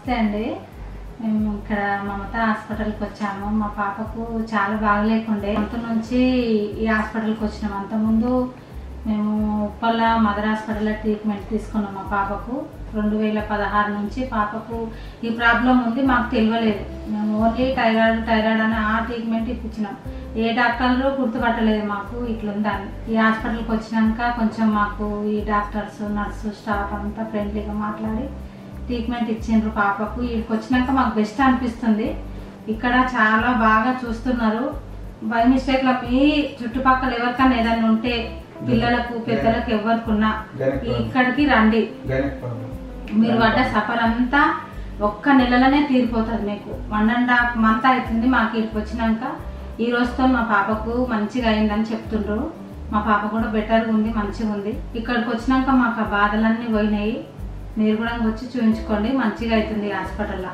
నమస్తే అండి. మేము ఇక్కడ మమత హాస్పిటల్కి వచ్చాము. మా పాపకు చాలా బాగలేకుండే అంత నుంచి ఈ హాస్పిటల్కి వచ్చినాము. అంతకుముందు మేము ఉప్పల్ల మదర్ హాస్పిటల్లో ట్రీట్మెంట్ తీసుకున్నాం. మా పాపకు 2016 నుంచి పాపకు ఈ ప్రాబ్లం ఉంది, మాకు తెలియలేదు. మేము ఓన్లీ థైరాయిడ్ అని ఆ ట్రీట్మెంట్ ఇప్పించినాం. ఏ డాక్టర్లు గుర్తుపట్టలేదు మాకు ఇట్లుందని. ఈ హాస్పిటల్కి వచ్చినాక కొంచెం మాకు ఈ డాక్టర్స్, నర్సు, స్టాఫ్ అంతా ఫ్రెండ్లీగా మాట్లాడి ట్రీట్మెంట్ ఇచ్చిండ్రు పాపకు. ఇక్కడికి వచ్చినాక మాకు బెస్ట్ అనిపిస్తుంది. ఇక్కడ చాలా బాగా చూస్తున్నారు. బై మిస్టేక్లో మీ చుట్టుపక్కల ఎవరికైనా ఏదైనా ఉంటే పిల్లలకు పెద్దలకు ఎవరికున్నా ఇక్కడికి రండి. మీరు పడ్డ సఫర్ అంతా ఒక్క నెలలోనే తీరిపోతుంది. మీకు 1.5 month అవుతుంది మాకు ఇక్కడికి వచ్చినాక. ఈ రోజుతో మా పాపకు మంచిగా అయిందని చెప్తుండ్రు. మా పాప కూడా బెటర్గా ఉంది, మంచిగా ఉంది. ఇక్కడికి వచ్చినాక మాకు ఆ బాధలన్నీ పోయినాయి. మీరు కూడా వచ్చి చూపించుకోండి, మంచిగా అవుతుంది హాస్పిటల్లో.